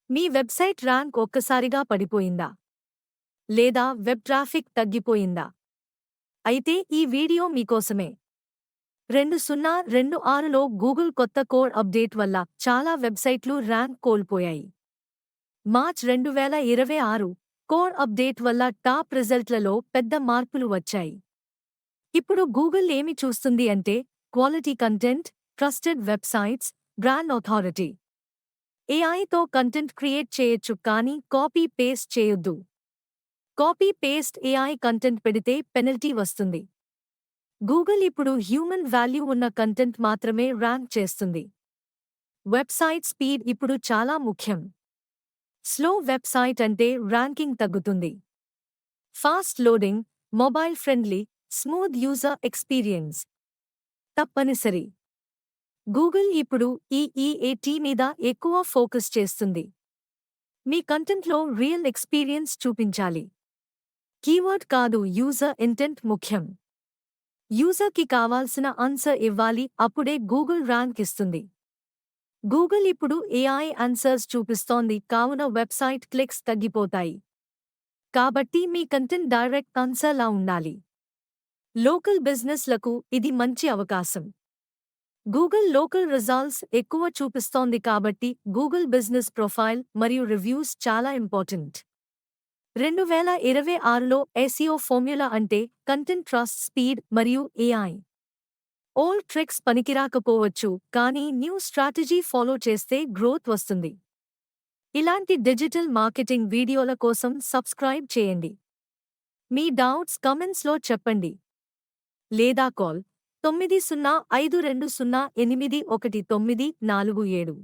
మీ website rank ఒక్కసారిగా పడిపోయిందా? లేదా web traffic తగ్గిపోయిందా? అయితే ఈ వీడియో మీకోసమే. 2026లో గూగుల్ కొత్త కోడ్ అప్డేట్ వల్ల చాలా వెబ్సైట్లు ర్యాంక్ కోల్పోయాయి. మార్చ్ 2026 కోడ్ అప్డేట్ వల్ల టాప్ రిజల్ట్లలో పెద్ద మార్పులు వచ్చాయి. ఇప్పుడు గూగుల్ ఏమి చూస్తుంది అంటే quality content, trusted websites, brand authority. ఏఐతో కంటెంట్ క్రియేట్ చేయొచ్చు కానీ కాపీ పేస్ట్ చేయొద్దు. కాపీ పేస్ట్ ఏఐ కంటెంట్ పెడితే పెనల్టీ వస్తుంది. గూగుల్ ఇప్పుడు హ్యూమన్ వాల్యూ ఉన్న కంటెంట్ మాత్రమే ర్యాంక్ చేస్తుంది. వెబ్సైట్ స్పీడ్ ఇప్పుడు చాలా ముఖ్యం. స్లో వెబ్సైట్ అంటే ర్యాంకింగ్ తగ్గుతుంది. Fast loading, mobile friendly, smooth user experience తప్పనిసరి. గూగుల్ ఇప్పుడు ఈ ఈఏటీ మీద ఎక్కువ ఫోకస్ చేస్తుంది. మీ కంటెంట్లో రియల్ ఎక్స్పీరియన్స్ చూపించాలి. కీవర్డ్ కాదు, యూజర్ ఇంటెంట్ ముఖ్యం. యూజర్కి కావాల్సిన ఆన్సర్ ఇవ్వాలి, అప్పుడే గూగుల్ ర్యాంక్ ఇస్తుంది. గూగుల్ ఇప్పుడు ఏఐ ఆన్సర్స్ చూపిస్తోంది, కావున వెబ్సైట్ క్లిక్స్ తగ్గిపోతాయి. కాబట్టి మీ కంటెంట్ డైరెక్ట్ ఆన్సర్లా ఉండాలి. లోకల్ బిజినెస్లకు ఇది మంచి అవకాశం. గూగుల్ లోకల్ రిజల్ట్స్ ఎక్కువ చూపిస్తోంది కాబట్టి గూగుల్ బిజినెస్ ప్రొఫైల్ మరియు రివ్యూస్ చాలా ఇంపార్టెంట్. 2026లో ఎస్ఈఓ ఫార్ములా అంటే కంటెంట్, ట్రస్ట్, స్పీడ్ మరియు ఏఐ. ఓల్డ్ ట్రిక్స్ పనికిరాకపోవచ్చు, కానీ న్యూ స్ట్రాటజీ ఫాలో చేస్తే గ్రోత్ వస్తుంది. ఇలాంటి డిజిటల్ మార్కెటింగ్ వీడియోల కోసం సబ్స్క్రైబ్ చేయండి. మీ డౌట్స్ కామెంట్స్లో చెప్పండి లేదా కాల్ 9052081947.